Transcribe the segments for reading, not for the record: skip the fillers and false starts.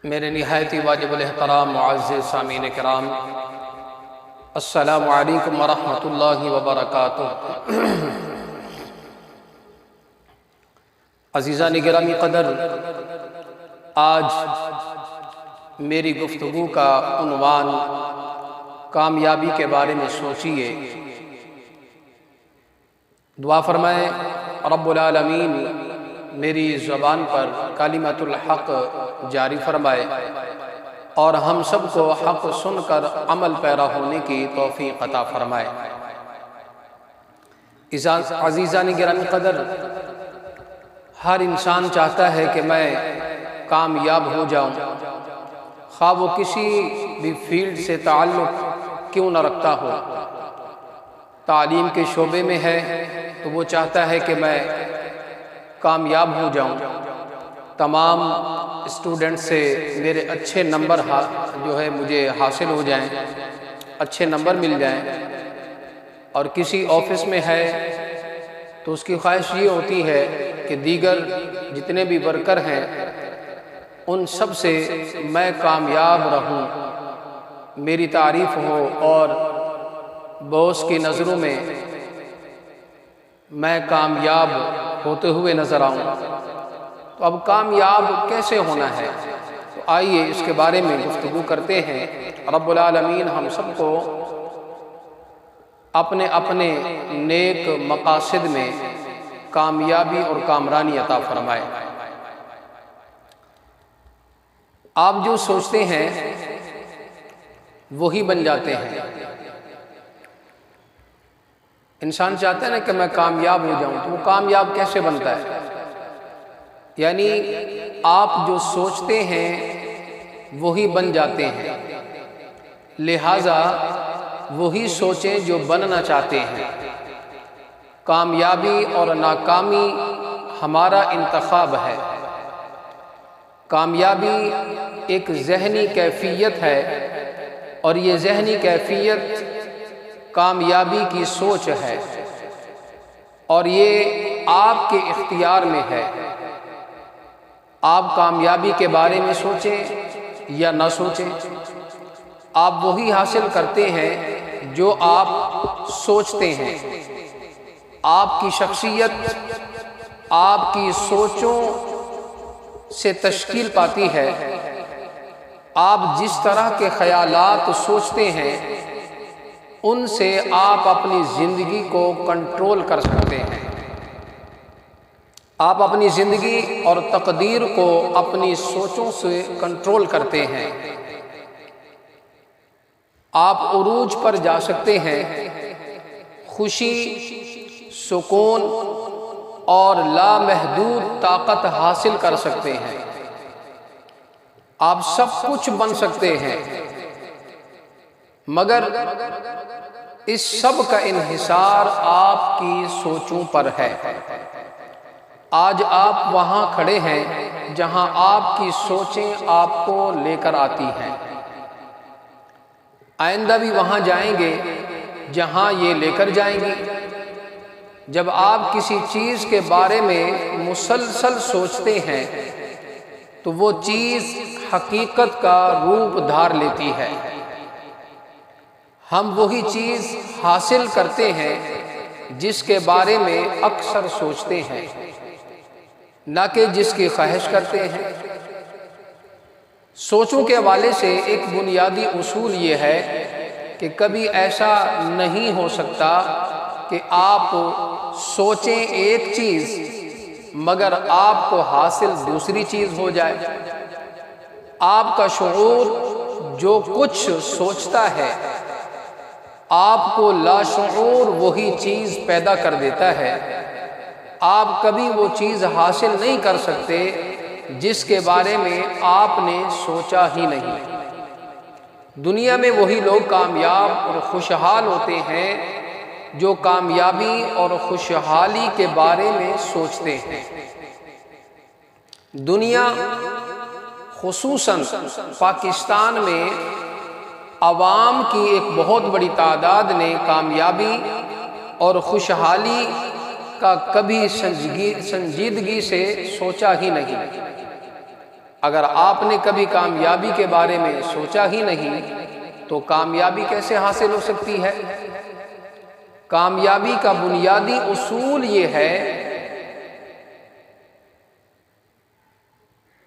میرے نہایت ہی واجب الاحترام معزز سامعین کرام، السلام علیکم ورحمۃ اللہ وبرکاتہ۔ عزیزان گرامی قدر، آج میری گفتگو کا عنوان کامیابی کے بارے میں سوچیے۔ دعا فرمائیں رب العالمین میری زبان پر کلمۃ الحق جاری فرمائے اور ہم سب کو حق سن کر عمل پیرا ہونے کی توفیق عطا فرمائے۔ عزیزان گرامی قدر، ہر انسان چاہتا ہے کہ میں کامیاب ہو جاؤں، خواہ وہ کسی بھی فیلڈ سے تعلق کیوں نہ رکھتا ہو۔ تعلیم کے شعبے میں ہے تو وہ چاہتا ہے کہ میں کامیاب ہو جاؤں، تمام اسٹوڈنٹ سے میرے اچھے نمبر مجھے حاصل ہو جائیں، اچھے نمبر مل جائیں۔ اور کسی آفس میں ہے تو اس کی خواہش یہ ہوتی ہے کہ دیگر جتنے بھی ورکر ہیں ان سب سے میں کامیاب رہوں، میری تعریف ہو اور باس کی نظروں میں کامیاب ہوتے ہوئے نظر آؤں۔ تو اب کامیاب کیسے ہونا ہے؟ تو آئیے اس کے بارے میں گفتگو کرتے ہیں۔ رب العالمین ہم سب کو اپنے اپنے نیک مقاصد میں کامیابی اور کامرانی عطا فرمائے۔ آپ جو سوچتے ہیں وہی بن جاتے ہیں۔ انسان چاہتا ہے نا کہ میں کامیاب ہو جاؤں، تو وہ کامیاب کیسے بنتا ہے؟ یعنی آپ جو سوچتے ہیں وہی بن جاتے ہیں، لہٰذا وہی سوچیں جو بننا چاہتے ہیں۔ کامیابی اور ناکامی ہمارا انتخاب ہے۔ کامیابی ایک ذہنی کیفیت ہے اور یہ ذہنی کیفیت کامیابی کی سوچ ہے، اور یہ آپ کے اختیار میں ہے۔ آپ کامیابی کے بارے میں سوچیں یا نہ سوچیں، آپ وہی حاصل کرتے ہیں جو آپ سوچتے ہیں۔ آپ کی شخصیت آپ کی سوچوں سے تشکیل پاتی ہے۔ آپ جس طرح کے خیالات سوچتے ہیں ان سے آپ اپنی زندگی کو کنٹرول کر سکتے ہیں۔ آپ اپنی زندگی اور تقدیر کو اپنی سوچوں سے کنٹرول کرتے ہیں۔ آپ عروج پر جا سکتے ہیں، خوشی، سکون اور لامحدود طاقت حاصل کر سکتے ہیں۔ آپ سب کچھ بن سکتے ہیں، مگر اس سب کا انحصار آپ کی سوچوں پر ہے۔ آج آپ وہاں کھڑے ہیں جہاں آپ کی سوچیں آپ کو لے کر آتی ہیں، آئندہ بھی وہاں جائیں گے جہاں یہ لے کر جائیں گی۔ جب آپ کسی چیز کے بارے میں مسلسل سوچتے ہیں تو وہ چیز حقیقت کا روپ دھار لیتی ہے۔ ہم وہی چیز حاصل کرتے ہیں جس کے بارے میں اکثر سوچتے ہیں، نہ کہ جس کی خواہش کرتے ہیں۔ سوچوں کے حوالے سے ایک بنیادی اصول یہ ہے کہ کبھی ایسا نہیں ہو سکتا کہ آپ سوچیں ایک چیز مگر آپ کو حاصل دوسری چیز ہو جائے۔ آپ کا شعور جو کچھ سوچتا ہے آپ کو لاشعور وہی چیز پیدا کر دیتا ہے۔ آپ کبھی وہ چیز حاصل نہیں کر سکتے جس کے بارے میں آپ نے سوچا ہی نہیں۔ دنیا میں وہی لوگ کامیاب اور خوشحال ہوتے ہیں جو کامیابی اور خوشحالی کے بارے میں سوچتے ہیں۔ دنیا خصوصاً پاکستان میں عوام کی ایک بہت بڑی تعداد نے کامیابی اور خوشحالی کا کبھی سنجیدگی سے سوچا ہی نہیں۔ اگر آپ نے کبھی کامیابی کے بارے میں سوچا ہی نہیں تو کامیابی کیسے حاصل ہو سکتی ہے؟ کامیابی کا بنیادی اصول یہ ہے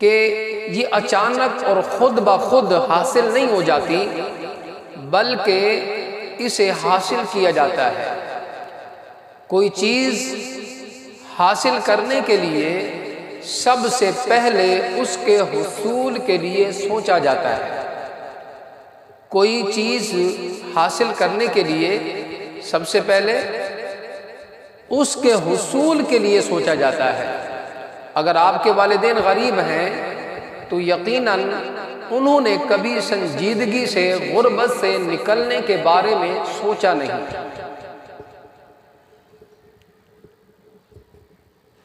کہ یہ اچانک اور خود بخود حاصل نہیں ہو جاتی، بلکہ اسے حاصل کیا جاتا ہے۔ کوئی چیز حاصل کرنے کے لیے سب سے پہلے اس کے حصول کے لیے سوچا جاتا ہے۔ کوئی چیز حاصل کرنے کے لیے سب سے پہلے اس کے حصول کے لیے سوچا جاتا ہے۔ اگر آپ کے والدین غریب ہیں تو یقیناً انہوں نے کبھی سنجیدگی سے غربت سے نکلنے کے بارے میں سوچا نہیں۔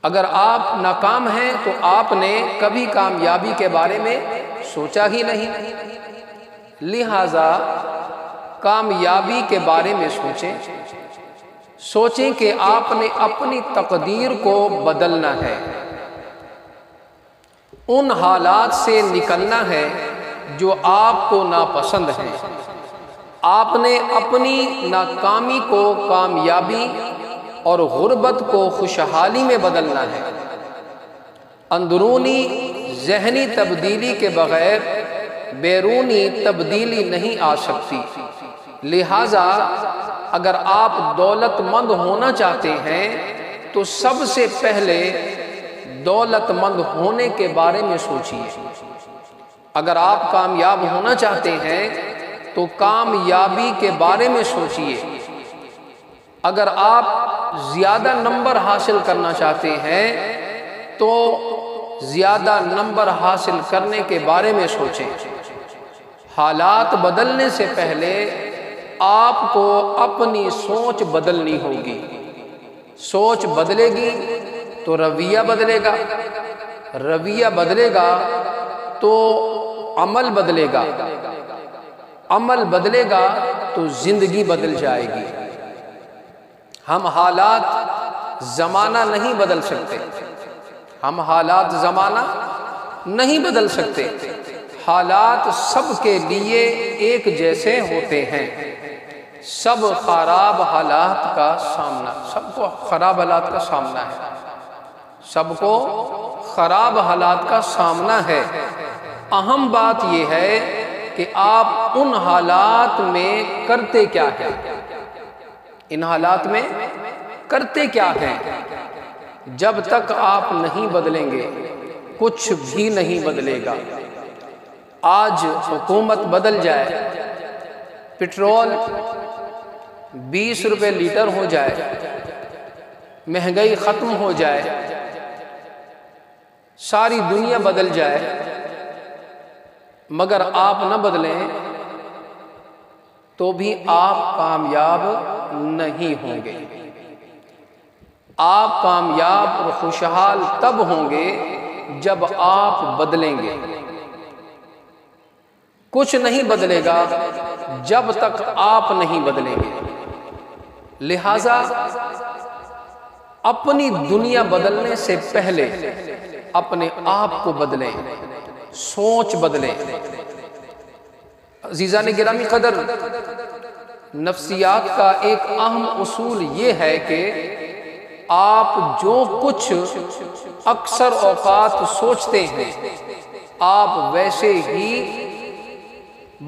اگر آپ ناکام ہیں تو آپ نے کبھی کامیابی کے بارے میں سوچا ہی نہیں۔ لہذا کامیابی کے بارے میں سوچیں کہ آپ نے اپنی تقدیر کو بدلنا ہے، ان حالات سے نکلنا ہے جو آپ کو ناپسند ہیں۔ آپ نے اپنی ناکامی کو کامیابی اور غربت کو خوشحالی میں بدلنا ہے۔ اندرونی ذہنی تبدیلی کے بغیر بیرونی تبدیلی نہیں آ سکتی۔ لہٰذا اگر آپ دولت مند ہونا چاہتے ہیں تو سب سے پہلے دولت مند ہونے کے بارے میں سوچیے۔ اگر آپ کامیاب ہونا چاہتے ہیں تو کامیابی کے بارے میں سوچیے۔ اگر آپ زیادہ نمبر حاصل کرنا چاہتے ہیں تو زیادہ نمبر حاصل کرنے کے بارے میں سوچیں۔ حالات بدلنے سے پہلے آپ کو اپنی سوچ بدلنی ہوگی۔ سوچ بدلے گی تو رویہ بدلے گا، رویہ بدلے گا تو عمل بدلے گا، عمل بدلے گا تو زندگی بدل جائے گی۔ ہم حالات زمانہ نہیں بدل سکتے، ہم حالات زمانہ نہیں بدل سکتے۔ حالات سب کے لیے ایک جیسے ہوتے ہیں۔ سب خراب حالات کا سامنا، سب کو خراب حالات کا سامنا ہے، سب کو خراب حالات کا سامنا ہے۔ اہم بات یہ ہے کہ آپ ان حالات میں کرتے کیا ہیں، ان حالات میں کرتے کیا ہیں۔ جب تک آپ نہیں بدلیں گے کچھ بھی نہیں بدلے گا۔ آج حکومت بدل جائے، پٹرول 20 روپے لیٹر ہو جائے، مہنگائی ختم ہو جائے، ساری دنیا بدل جائے، مگر آپ نہ بدلیں تو بھی آپ کامیاب نہیں ہوں گے۔ آپ کامیاب اور خوشحال تب ہوں گے جب آپ بدلیں گے۔ کچھ نہیں بدلے گا جب تک آپ نہیں بدلیں گے۔ لہذا اپنی دنیا بدلنے سے پہلے اپنے آپ کو بدلیں، سوچ بدلیں۔ عزیزان گرامی قدر، نفسیات کا ایک اہم اصول یہ ہے کہ آپ جو کچھ اکثر اوقات سوچتے ہیں آپ ویسے ہی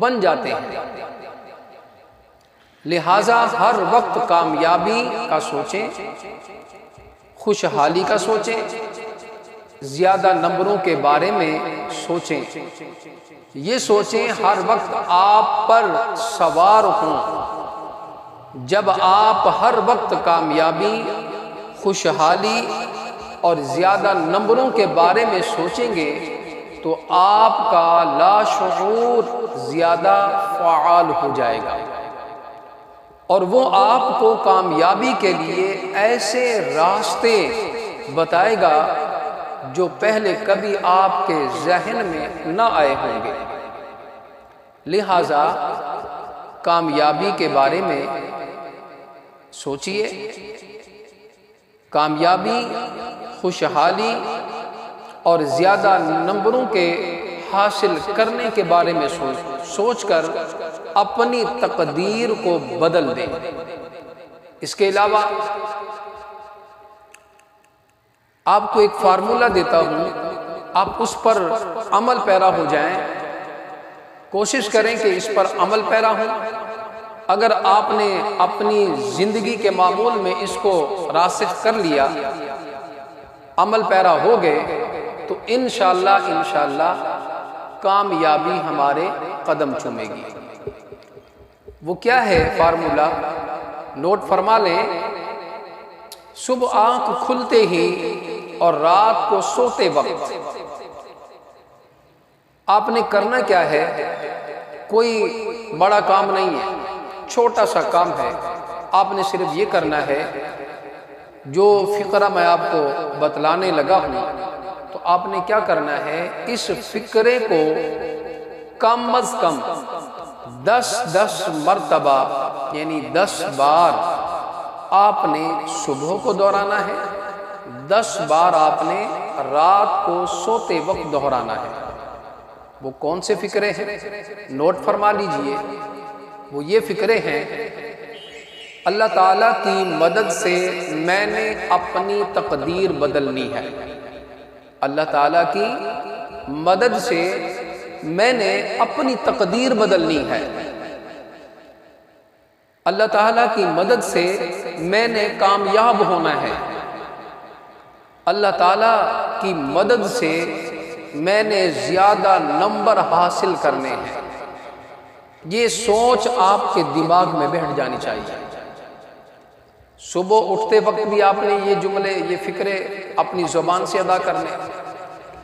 بن جاتے ہیں۔ لہٰذا ہر وقت کامیابی کا سوچیں، خوشحالی کا سوچیں، زیادہ نمبروں کے بارے میں سوچیں۔ یہ سوچیں ہر وقت آپ پر سوار ہوں۔ جب آپ ہر وقت کامیابی، خوشحالی اور زیادہ نمبروں کے بارے میں سوچیں گے تو آپ کا لاشعور زیادہ فعال ہو جائے گا، اور وہ آپ کو کامیابی کے لیے ایسے راستے بتائے گا جو پہلے کبھی آپ کے ذہن میں نہ آئے ہوں گے۔ لہٰذا کامیابی کے بارے میں سوچئے۔ کامیابی، خوشحالی اور زیادہ نمبروں کے حاصل کرنے کے بارے میں سوچ کر اپنی تقدیر کو بدل دیں۔ اس کے علاوہ آپ کو ایک فارمولہ دیتا ہوں، آپ اس پر عمل پیرا ہو جائیں، کوشش کریں کہ اس پر عمل پیرا ہوں۔ اگر آپ نے اپنی زندگی کے معمول میں اس کو راسخ کر لیا، عمل پیرا ہو گئے، تو انشاءاللہ کامیابی ہمارے قدم چومے گی۔ وہ کیا ہے فارمولہ؟ نوٹ فرما لیں۔ صبح آنکھ کھلتے ہی اور رات کو سوتے وقت آپ نے کرنا کیا ہے؟ کوئی بڑا کام نہیں ہے، چھوٹا سا کام ہے۔ آپ نے صرف یہ کرنا ہے، جو فقرہ میں آپ کو بتلانے لگا ہوں، تو آپ نے کیا کرنا ہے؟ اس فقرے کو کم از کم 10 مرتبہ یعنی 10 بار آپ نے صبح کو دہرانا ہے، 10 بار آپ نے رات کو سوتے وقت دہرانا ہے۔ وہ کون سے فقرے ہیں؟ نوٹ فرما لیجئے۔ وہ یہ فقرے ہیں: اللہ تعالیٰ کی مدد سے میں نے اپنی تقدیر بدلنی ہے۔ اللہ تعالیٰ کی مدد سے میں نے اپنی تقدیر بدلنی ہے۔ اللہ تعالیٰ کی مدد سے میں نے کامیاب ہونا ہے۔ اللہ تعالیٰ کی مدد سے میں نے زیادہ نمبر حاصل کرنے ہیں۔ یہ سوچ آپ کے دماغ میں بیٹھ جانی چاہیے۔ صبح اٹھتے وقت بھی آپ نے یہ جملے، یہ فقرے اپنی زبان سے ادا کرنے۔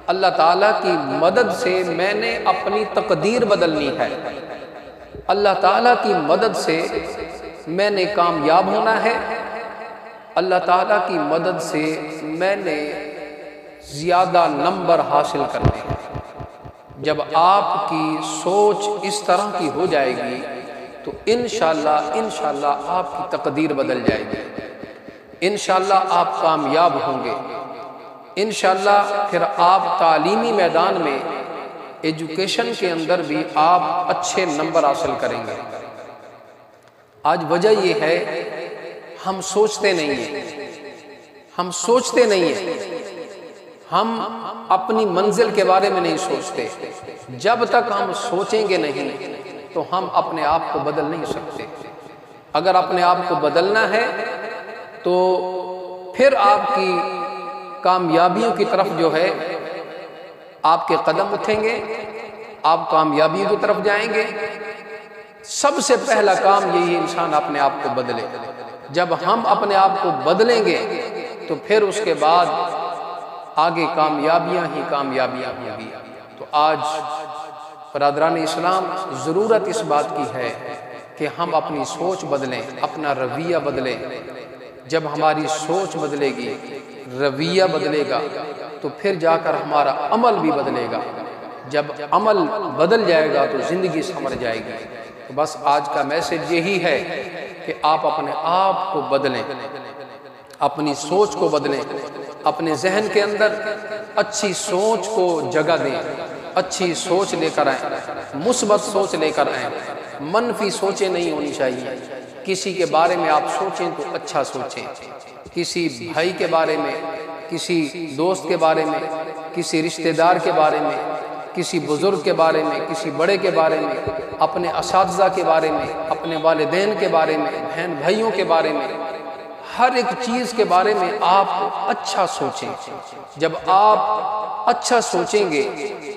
اللہ تعالیٰ کی مدد سے میں نے اپنی تقدیر بدلنی ہے۔ اللہ تعالیٰ کی مدد سے میں نے کامیاب ہونا ہے۔ اللہ تعالیٰ کی مدد سے میں نے زیادہ نمبر حاصل کرنے ہیں۔ جب آپ کی سوچ اس طرح کی ہو جائے گی تو انشاءاللہ آپ کی تقدیر بدل جائے گی۔ انشاءاللہ آپ کامیاب ہوں گے۔ انشاءاللہ پھر آپ تعلیمی میدان میں، ایجوکیشن کے اندر بھی آپ اچھے نمبر حاصل کریں گے۔ آج وجہ یہ ہے، ہم سوچتے نہیں ہیں، ہم اپنی منزل کے بارے میں نہیں سوچتے۔ جب تک ہم سوچیں گے نہیں تو ہم اپنے آپ کو بدل نہیں سکتے۔ اگر اپنے آپ کو بدلنا ہے تو پھر آپ کی کامیابیوں کی طرف جو ہے آپ کے قدم اٹھیں گے، آپ کامیابیوں کی طرف جائیں گے۔ سب سے پہلا کام یہی، انسان اپنے آپ کو بدلے۔ جب ہم اپنے آپ کو بدلیں گے تو پھر اس کے بعد آگے کامیابیاں ہی کامیابیاں ہوں گی۔ تو آج برادران اسلام، ضرورت اس بات کی ہے کہ ہم اپنی سوچ بدلیں، اپنا رویہ بدلیں۔ جب ہماری سوچ بدلے گی، رویہ بدلے گا، تو پھر جا کر ہمارا عمل بھی بدلے گا۔ جب عمل بدل جائے گا تو زندگی سنور جائے گی۔ تو بس آج کا میسج یہی ہے کہ آپ اپنے آپ کو بدلیں، اپنی سوچ کو بدلیں، اپنے ذہن کے اندر اچھی سوچ کو جگہ دیں، اچھی سوچ لے کر آئیں، مثبت سوچ لے کر آئیں۔ منفی سوچیں نہیں ہونی چاہیے۔ کسی کے بارے میں آپ سوچیں تو اچھا سوچیں۔ کسی بھائی کے بارے میں، کسی دوست کے بارے میں، کسی رشتہ دار کے بارے میں، کسی بزرگ کے بارے میں، کسی بڑے کے بارے میں، اپنے اساتذہ کے بارے میں، اپنے والدین کے بارے میں، بہن بھائیوں کے بارے میں، ہر ایک چیز کے بارے میں آپ اچھا سوچیں۔ جب آپ اچھا سوچیں گے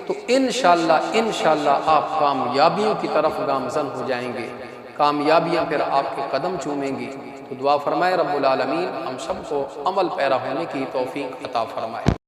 تو انشاءاللہ آپ کامیابیوں کی طرف گامزن ہو جائیں گے۔ کامیابیاں پھر آپ کے قدم چومیں گی۔ تو دعا فرمائے رب العالمین ہم سب کو عمل پیرا ہونے کی توفیق عطا فرمائے۔